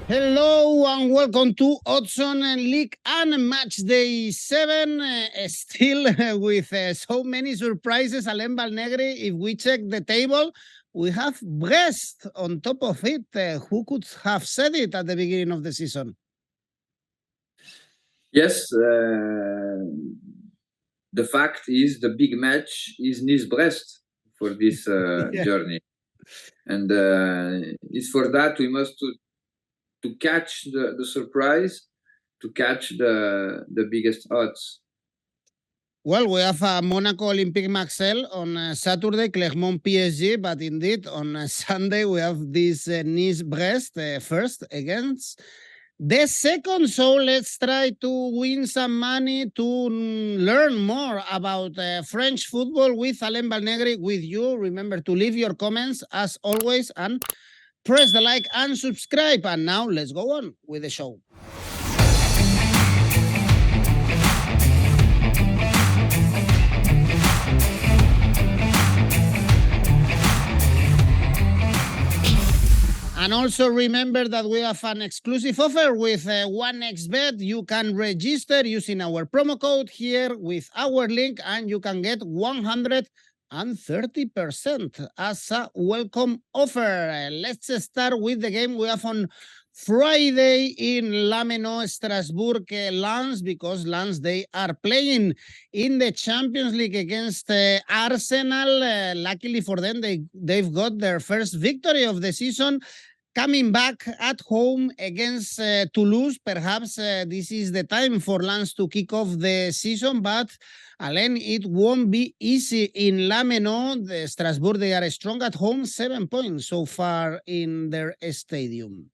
Hello and welcome to Odds on League and Matchday 7. Still with so many surprises, Alain Valnegri. If we check the table, we have Brest on top of it. Who could have said it at the beginning of the season? Yes, the fact is the big match is Nice-Brest for this journey. And it's for that we must to catch the surprise, to catch the biggest odds. Well, we have Monaco Olympique Marseille on Saturday, Clermont PSG, but indeed on Sunday we have this Nice-Brest first against the second. So let's try to win some money to learn more about French football with Alain Valnegri, with you. Remember to leave your comments as always and press the like and subscribe. And now let's go on with the show. And also remember that we have an exclusive offer with 1xBet. You can register using our promo code here with our link, and you can get 130% as a welcome offer. Let's start with the game we have on Friday in Lameno, Strasbourg, Lens, because Lens, they are playing in the Champions League against Arsenal. Luckily for them, they've got their first victory of the season, coming back at home against Toulouse. Perhaps this is the time for Lens to kick off the season, but Alain, it won't be easy in Lameno. The Strasbourg, they are strong at home, 7 points so far in their stadium.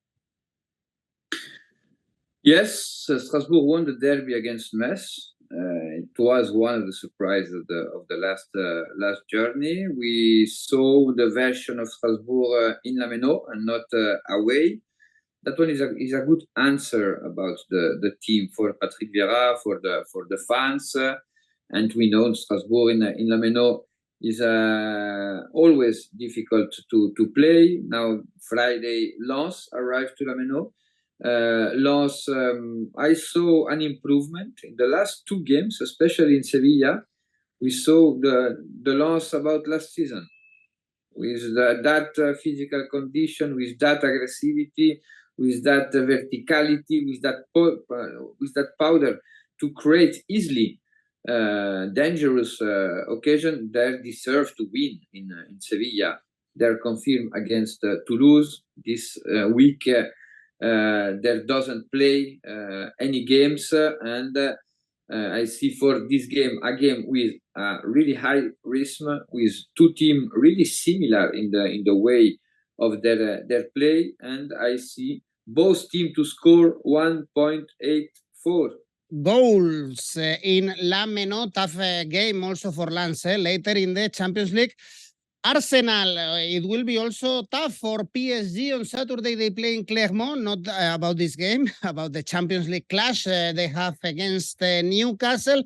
Yes, Strasbourg won the derby against Metz. It was one of the surprises of the last journey. We saw the version of Strasbourg in Lameno and not away. That one is a good answer about the team for Patrick Vieira, for the fans, and we know Strasbourg in Lameno is always difficult to play. Now Friday, Lens arrived to Lameno. Lens, I saw an improvement in the last two games, especially in Sevilla. We saw the Lens about last season, with that physical condition, with that aggressivity, with that verticality, with that powder to create easily dangerous occasion. They deserve to win in Sevilla. They're confirmed against Toulouse this week. There doesn't play any games, and I see for this game a game with really high risk, with two teams really similar in the way of their play, and I see both teams to score 1.84 goals in Lameno. Tough game also for Lens later in the Champions League. Arsenal, it will be also tough for PSG on Saturday. They play in Clermont, not about this game, about the Champions League clash they have against Newcastle.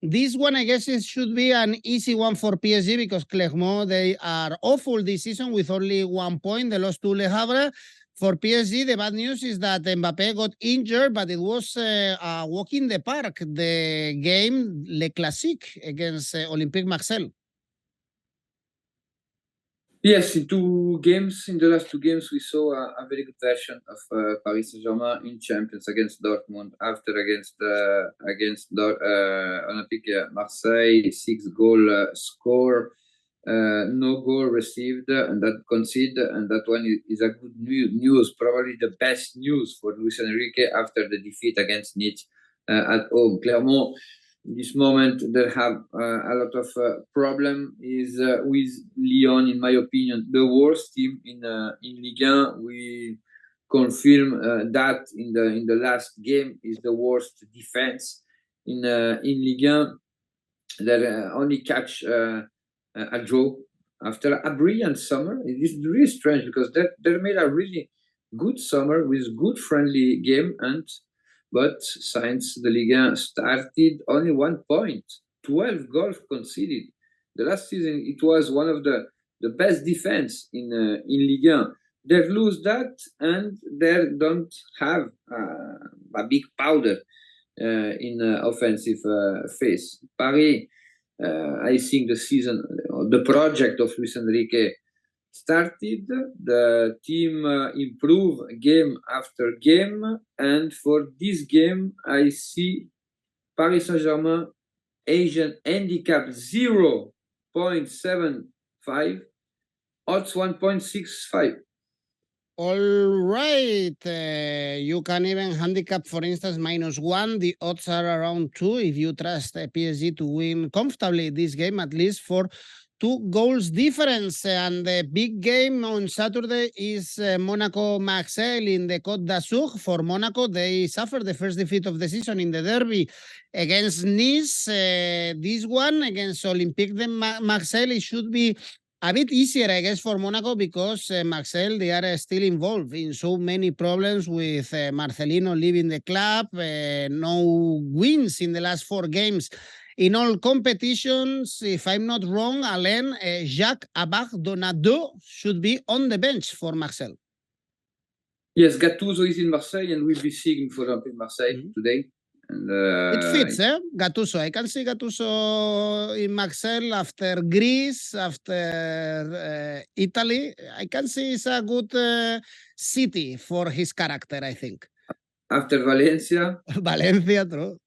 This one, I guess, it should be an easy one for PSG because Clermont, they are awful this season with only 1 point. They lost to Le Havre. For PSG, the bad news is that Mbappé got injured, but it was a walk in the park, the game, Le Classique against Olympique Marseille. Yes, in the last two games, we saw a very good version of Paris Saint-Germain in Champions against Dortmund. After against Olympique Marseille, 6-goal score, no goal received, and that conceded, and that one is a good news, probably the best news for Luis Enrique after the defeat against Nice at home. Clermont, in this moment, they have a lot of problem is with Lyon, in my opinion, the worst team in Ligue 1. We confirm that in the last game is the worst defense in Ligue 1. They only catch a draw after a brilliant summer. It is really strange because they made a really good summer with good friendly game, but since the Ligue started, only 1 point, 12 goals conceded. The last season, it was one of the best defense in Ligue 1. they lose that, and they don't have a big powder in offensive phase. Paris, I think the project of Luis Enrique started. The team improved game after game, and for this game, I see Paris Saint-Germain Asian handicap 0.75, odds 1.65. All right. You can even handicap, for instance, -1. The odds are around 2 if you trust PSG to win comfortably this game, at least for 2 goals difference. And the big game on Saturday is Monaco-Marseille in the Côte d'Azur. For Monaco, they suffered the first defeat of the season in the derby against Nice. This one against Olympique de Marseille, it should be a bit easier, I guess, for Monaco because Marseille, they are still involved in so many problems with Marcelino leaving the club, no wins in the last 4 games. In all competitions, if I'm not wrong, Alain, 𝐬𝐭𝐴𝐨𝐧𝐧𝐞𝐜𝐿 should be on the bench for Marseille. Yes, Gattuso is in Marseille and will be seeing for Marseille today. And, it fits, Gattuso. I can see Gattuso in Marseille after Greece, after Italy. I can see it's a good city for his character, I think. After Valencia. Valencia, true.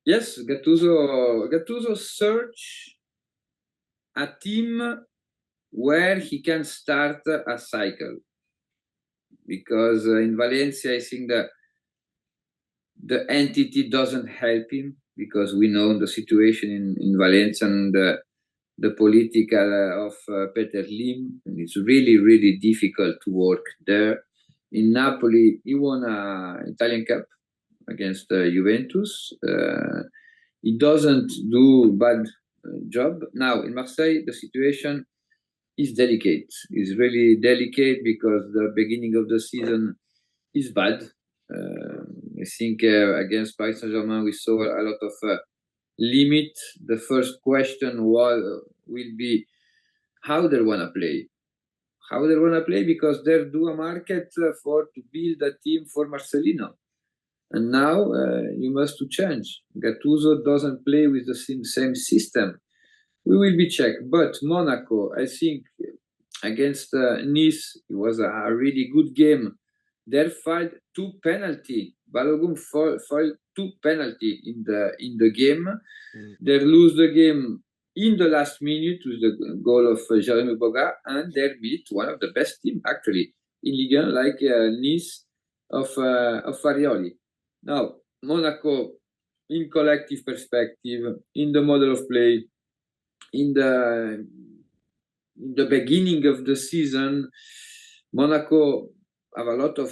Yes, Gattuso search a team where he can start a cycle. Because in Valencia, I think that the entity doesn't help him, because we know the situation in Valencia and the political of Peter Lim. And it's really, really difficult to work there. In Napoli, he won an Italian Cup against Juventus. He doesn't do bad job. Now, in Marseille, the situation is delicate. It's really delicate because the beginning of the season is bad. I think against Paris Saint-Germain, we saw a lot of limit. The first question will be how they want to play. How they want to play, because they do a market to build a team for Marcelino. And now you must to change. Gattuso doesn't play with the same system. We will be checked. But Monaco, I think, against Nice, it was a really good game. They filed 2 penalty. Balogun filed 2 penalty in the game. They lose the game in the last minute with the goal of Jérémy Boga, and they beat one of the best teams actually in Ligue 1, like Nice of Farioli. Now, Monaco, in collective perspective, in the model of play, in the beginning of the season, Monaco have a lot of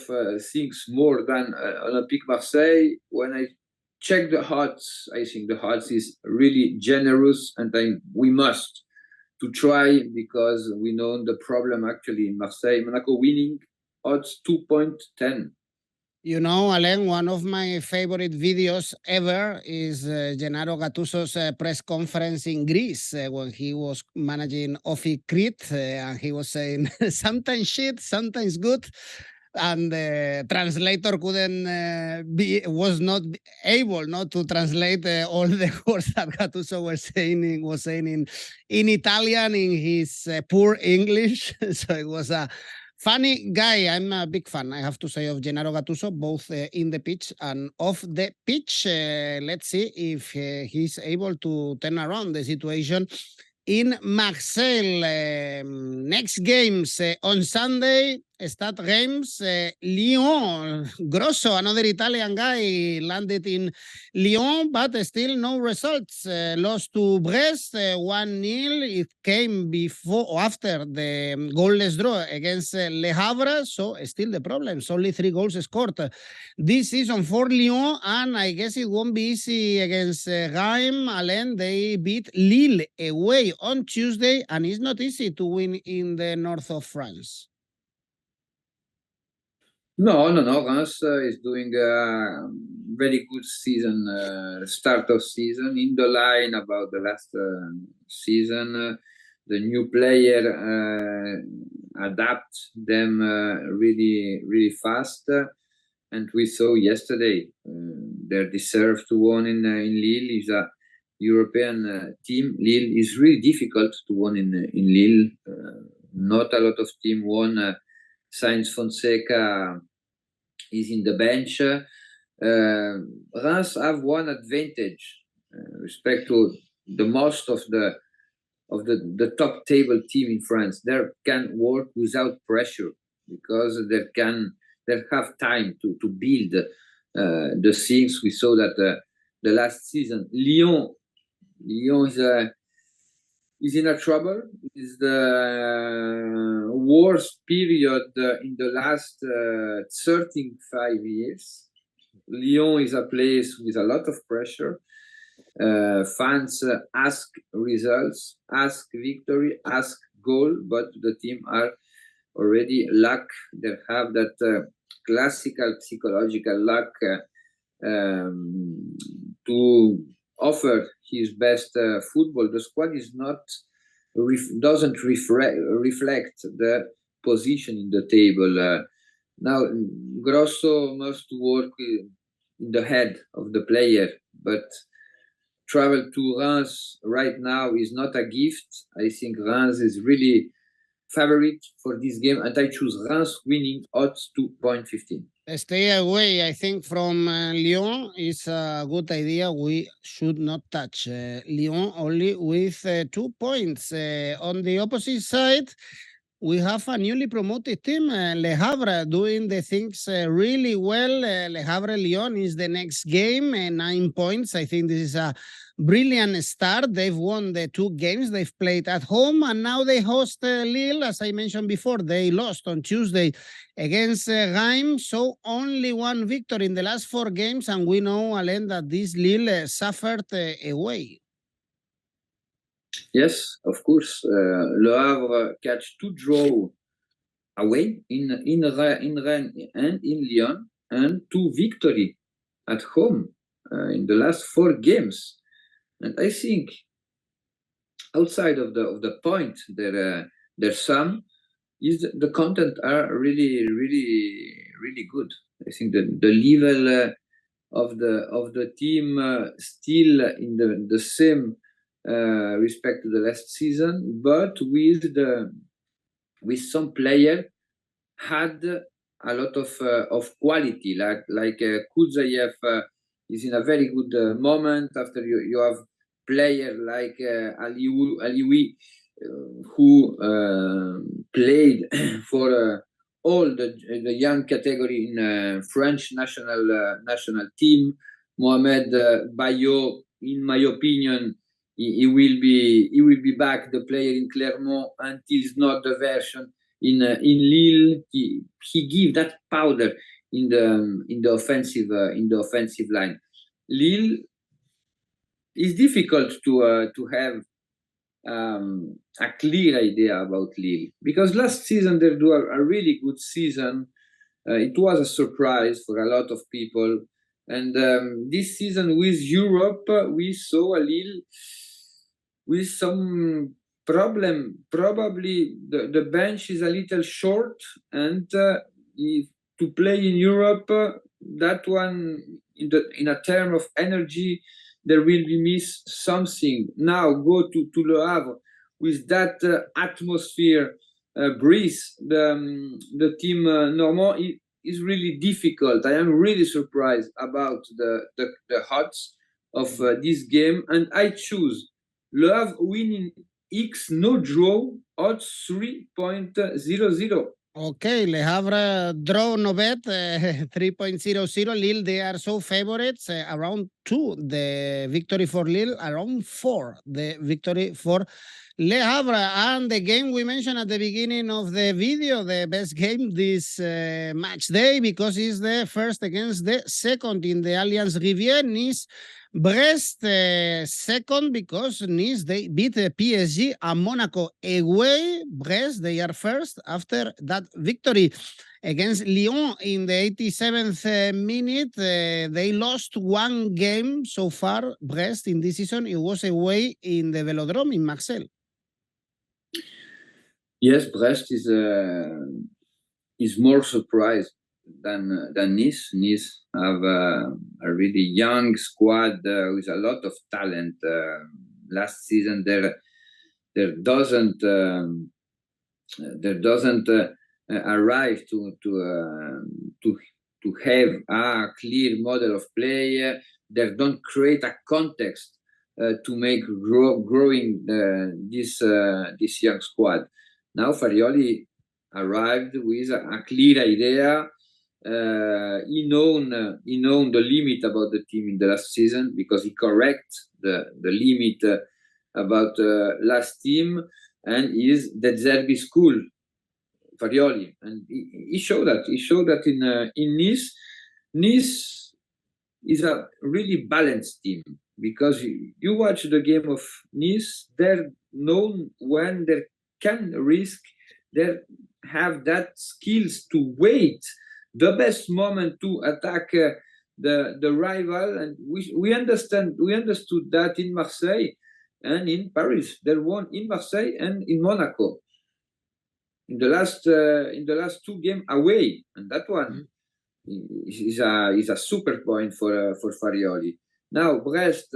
things more than Olympique Marseille. When I check the odds, I think the odds is really generous, and we must to try, because we know the problem actually in Marseille. Monaco winning odds 2.10. You know, Alain, one of my favorite videos ever is Gennaro Gattuso's press conference in Greece when he was managing 𝐿𝐵 and he was saying sometimes shit, sometimes good. And the translator was not able not to translate all the words that Gattuso was saying in Italian in his poor English. So it was a funny guy. I'm a big fan, I have to say, of Gennaro Gattuso, both in the pitch and off the pitch. Let's see if he's able to turn around the situation in Marseille. Next games on Sunday, Stade Reims, Lyon. Grosso, another Italian guy, landed in Lyon, but still no results. Lost to Brest 1-0. It came before or after the goalless draw against Le Havre, so still the problems. Only 3 goals scored this season for Lyon, and I guess it won't be easy against Reims. Alain, they beat Lille away on Tuesday, and it's not easy to win in the north of France. No. Reims is doing a very good season, start of season, in the line about the last season. the new player adapt them really fast. And we saw yesterday they deserve to win in Lille. Is a European team. Lille is really difficult to win in Lille. Not a lot of team won. Sainz Fonseca is in the bench. Reims have one advantage respect to the most of the top table team in France. They can work without pressure because they have time to build the things. We saw that the last season. Lyon is in a trouble. Is the worst period in the last 35 years. Lyon is a place with a lot of pressure. Fans ask results, ask victory, ask goal, but the team are already luck. They have that classical psychological luck to offer his best football. The squad is not doesn't reflect the position in the table. Now Grosso must work in the head of the player, but travel to Reims right now is not a gift. I think Reims is really favorite for this game, and I choose Reims winning odds 2.15. Stay away, I think, from Lyon is a good idea. We should not touch Lyon only with 2 points. On the opposite side, we have a newly promoted team, Le Havre, doing the things really well. Le Havre-Lyon is the next game, 9 points. I think this is a brilliant start. They've won the 2 games they've played at home, and now they host Lille. As I mentioned before, they lost on Tuesday against Reims, so only 1 victory in the last 4 games, and we know, Alain, that this Lille suffered away. Yes, of course. Le Havre catch 2 draw away in Rennes and in Lyon, and 2 victory at home in the last 4 games. And I think outside of the point, their sum is the content are really good. I think that the level of the team still in the same respect to the last season, but with some player had a lot of quality, like 𝐬𝐭𝐿𝐬 is in a very good moment. After you have player like 𝐜𝐨𝐧𝐧𝐞𝐜𝐭𝐤 who played for all the young category in French national team. Mohamed Bayo, in my opinion, he will be back the player in Clermont until it's not the version in Lille. He give that powder in the offensive line. Lille is difficult to have a clear idea about Lille, because last season they do a really good season. It was a surprise for a lot of people, and this season with Europe we saw a Lille with some problem. Probably the bench is a little short, and if to play in Europe, that one in a term of energy, there will be miss something. Now go to Le Havre with that atmosphere, breeze. The team Normand is really difficult. I am really surprised about the odds of this game, and I choose Le Havre winning X no draw odds 3.00. Okay, Le Havre draw no bet 3.00. Lille, they are so favorites around 2. The victory for Lille around 4. The victory for Le Havre. And the game we mentioned at the beginning of the video, the best game this match day, because it's the first against the second in the Allianz Rivière. Nice Brest second, because Nice, they beat PSG and Monaco away. Brest, they are first after that victory against Lyon in the 87th minute. They lost 1 game so far, Brest, in this season. It was away in the Velodrome in Marseille. Yes, Brest is more surprised than Nice. Nice have a really young squad with a lot of talent. Last season, there doesn't arrive to have a clear model of play. They don't create a context to make growing this young squad. Now Farioli arrived with a clear idea. He known the limit about the team in the last season because he correct the limit about last team, and is the 𝐜𝐴ZERBI school, Farioli, and he showed that. He showed that in Nice. Nice is a really balanced team because you watch the game of Nice. They're known when they can risk. They have that skills to wait the best moment to attack the rival, and we understood that in Marseille and in Paris. They won in Marseille and in Monaco in the last 2 games away, and that one is a super point for Farioli. Now Brest,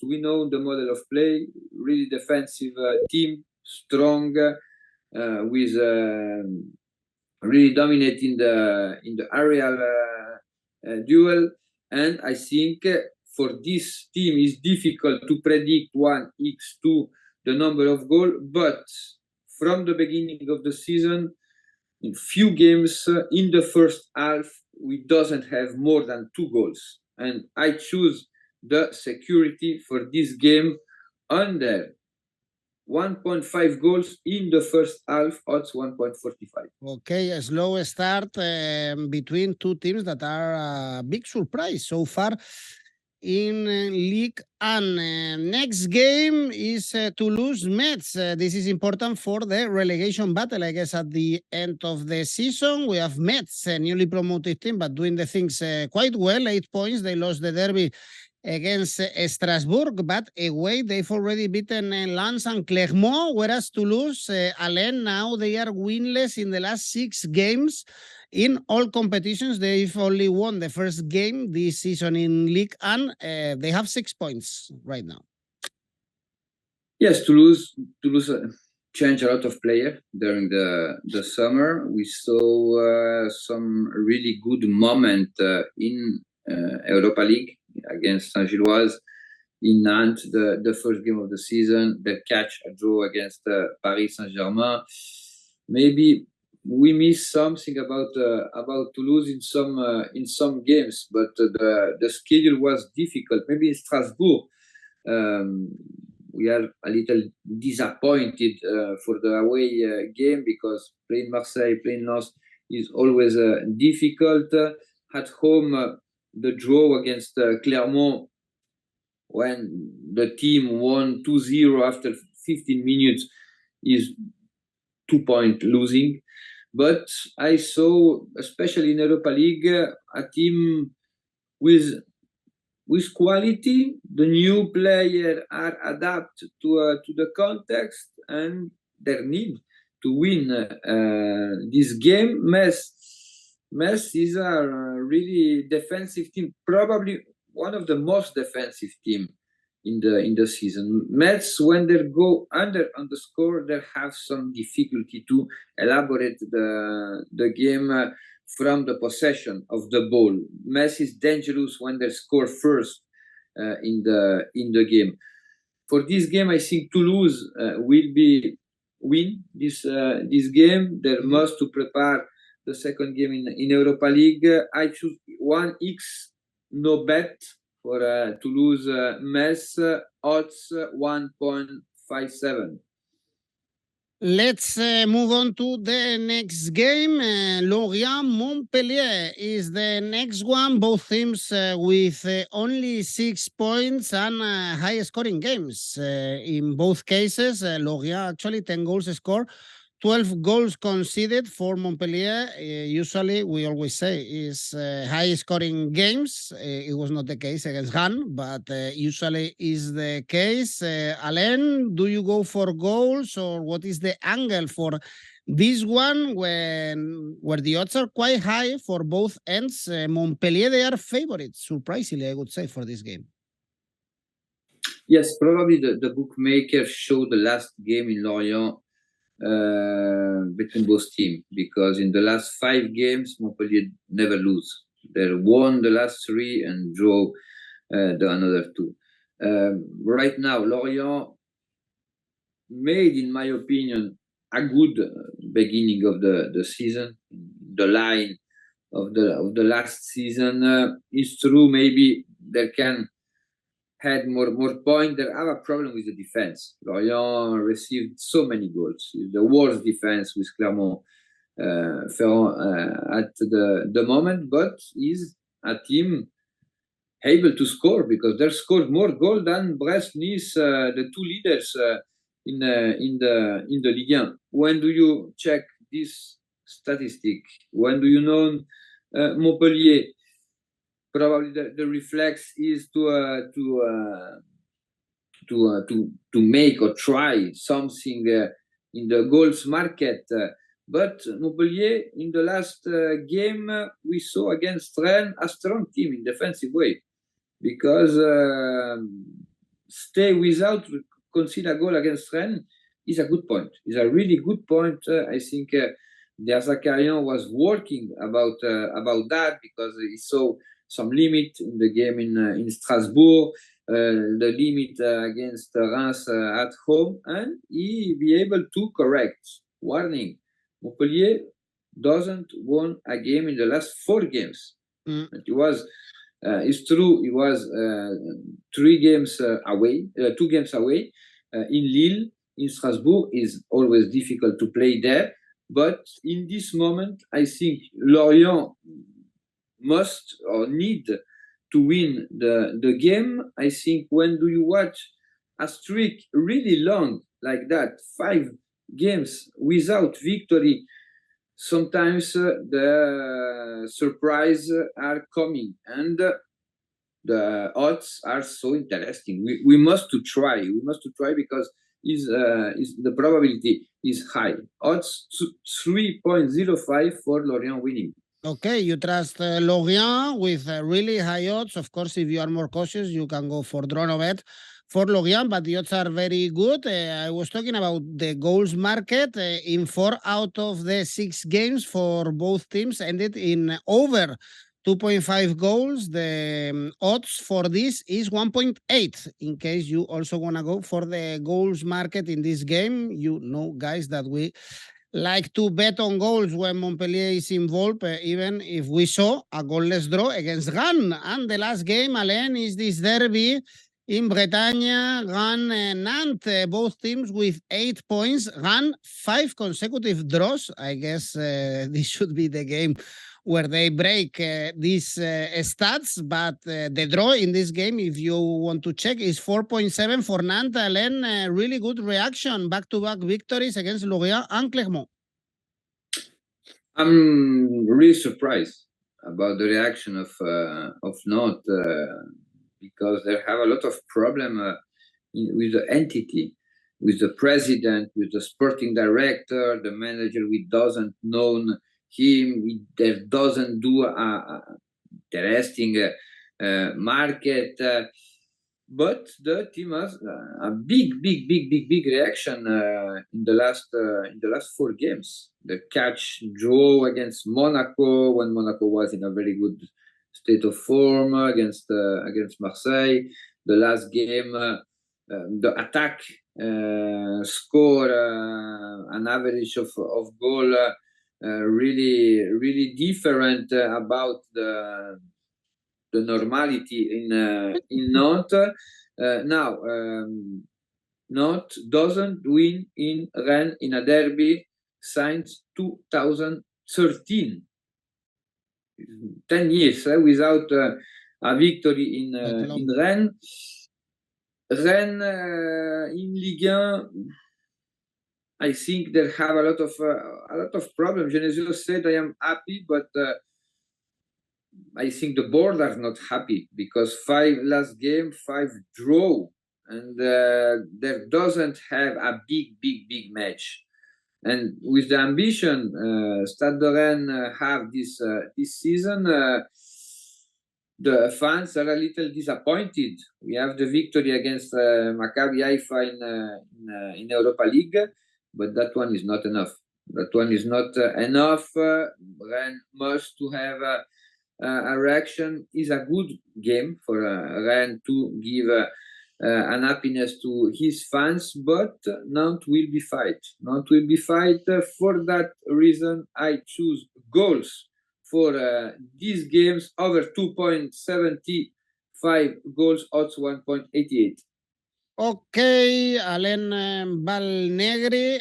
we know the model of play, really defensive team, strong, with really dominating in the aerial duel, and I think for this team it's difficult to predict 1x2 the number of goals, but from the beginning of the season, in few games in the first half, we doesn't have more than 2 goals, and I choose the security for this game under 1.5 goals in the first half, odds 1.45. Okay, a slow start between 2 teams that are a big surprise so far in Ligue 1. Next game is Toulouse Metz. This is important for the relegation battle, I guess, at the end of the season. We have Metz, a newly promoted team, but doing the things quite well. 8 points. They lost the derby against Strasbourg, but away they've already beaten Lens and Clermont, whereas Toulouse, Alain, now they are winless in the last 6 games. In all competitions, they've only won the first game this season in Ligue 1. They have 6 points right now. Yes, Toulouse changed a lot of players during the summer. We saw some really good moment in Europa League against Saint-Gilloise, in Nantes, the first game of the season. They catch a draw against Paris Saint-Germain. Maybe we missed something about Toulouse in some games, but the schedule was difficult. Maybe in Strasbourg, we are a little disappointed for the away game because playing Marseille, playing Nantes is always difficult. At home, the draw against Clermont, when the team won 2-0 after 15 minutes, is 2-point losing. But I saw, especially in Europa League, a team with quality. The new players are adapted to the context and their need to win this game. Metz is a really defensive team, probably one of the most defensive team in the season. Metz, when they go under on the score, they have some difficulty to elaborate the game from the possession of the ball. Metz is dangerous when they score first in the game. For this game, I think Toulouse will win this game. They must to prepare the second game in Europa League. I choose 1x no bet for Toulouse Metz, odds 1.57. Let's move on to the next game. Lorient Montpellier is the next one. Both teams with only 6 points and high scoring games. In both cases, Lorient actually 10 goals scored 12 goals conceded for Montpellier. Usually, we always say is high-scoring games. It was not the case against Rennes, but usually is the case. Alain, do you go for goals, or what is the angle for this one where the odds are quite high for both ends? Montpellier, they are favorites, surprisingly, I would say, for this game. Yes, probably the bookmaker showed the last game in Lorient between both teams, because in the last 5 games, Montpellier never lose. They won the last 3 and draw the another 2. Right now, Lorient made, in my opinion, a good beginning of the season. The line of the last season is true. Maybe they can had more points. They have a problem with the defense. Lorient received so many goals. It's the worst defense with Clermont at the moment, but is a team able to score, because they scored more goals than Brest, Nice, the 2 leaders in the Ligue. When do you check this statistic? When do you know Montpellier? Probably the reflex is to make or try something in the goals market. But Montpellier, in the last game, we saw against Rennes a strong team in defensive way, because stay without concede a goal against Rennes is a good point. It's a really good point. I think the 𝐬𝐭𝐴 was working about that, because he saw some limit in the game in Strasbourg, the limit against Reims at home, and he be able to correct. Warning, Montpellier doesn't won a game in the last 4 games. It was, it's true, it was 2 games away. In Lille, in Strasbourg, is always difficult to play there. But in this moment, I think Lorient must or need to win the game. I think when do you watch a streak really long like that, 5 games without victory, sometimes the surprise are coming, and the odds are so interesting. We must to try. We must to try, because is the probability is high. Odds 3.05 for Lorient winning. Okay, you trust Lorient with really high odds. Of course, if you are more cautious, you can go for draw no bet for Lorient, but the odds are very good. I was talking about the goals market. In 4 out of the 6 games for both teams ended in over 2.5 goals. The odds for this is 1.8. In case you also want to go for the goals market in this game, you know, guys, that we like to bet on goals when Montpellier is involved, even if we saw a goalless draw against Rennes. And the last game, Alain, is this derby in Bretagne, Rennes, Nantes, both teams with 8 points. Rennes, 5 consecutive draws. I guess this should be the game where they break these stats, but the draw in this game, if you want to check, is 4.7 for Nantes. Alain, really good reaction, back-to-back victories against Lorient and Clermont. I'm really surprised about the reaction of Nantes, because they have a lot of problem with the entity, with the president, with the sporting director, the manager. We doesn't know him. He doesn't do a interesting market, but the team has a big reaction in the last 4 games. The catch draw against Monaco, when Monaco was in a very good state of form, against Marseille. The last game, the attack score an average of goal. Really different about the normality in Nantes. Now, Nantes doesn't win in Rennes in a derby since 2013. 10 years without a victory in Rennes. Rennes in Ligue 1, I think they have a lot of problems. 𝐬𝐴Z𝐧 said, I am happy, but I think the board are not happy because 5 last game, 5 draw, and there doesn't have a big match. And with the ambition Stade de Rennes have this season, the fans are a little disappointed. We have the victory against Maccabi Haifa in Europa League, but that one is not enough. That one is not enough. Rennes must to have a reaction. Is a good game for Rennes to give an happiness to his fans, but Nantes will be fight. Nantes will be fight. For that reason, I choose goals for these games over 2.75 goals, odds 1.88. Okay, Alain Valnegri,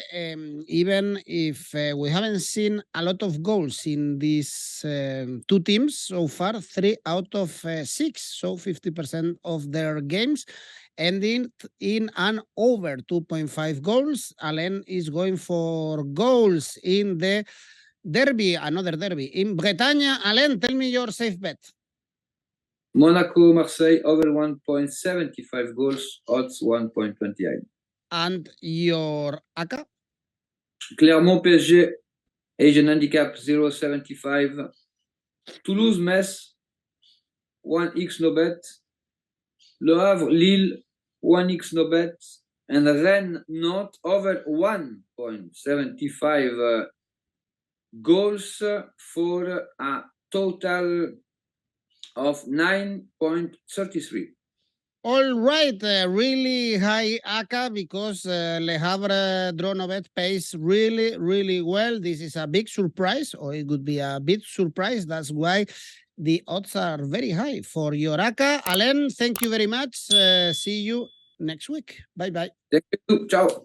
even if we haven't seen a lot of goals in these 2 teams so far, 3 out of 6, so 50% of their games, ending in an over 2.5 goals. Alain is going for goals in the derby, another derby in Bretagne. Alain, tell me your safe bet. Monaco, Marseille, over 1.75 goals, odds 1.28. And your ACCA? Clermont, PSG, Asian handicap 0.75. Toulouse, Metz, 1x no bet. Le Havre, Lille, 1x no bet. And Rennes, Nantes, over 1.75 goals for a total of 9.33. All right, really high ACCA because Le Havre draw no bet pays really well. This is a big surprise, or it could be a big surprise. That's why the odds are very high for your ACCA. Alain, thank you very much. See you next week. Bye-bye. Thank you. Ciao.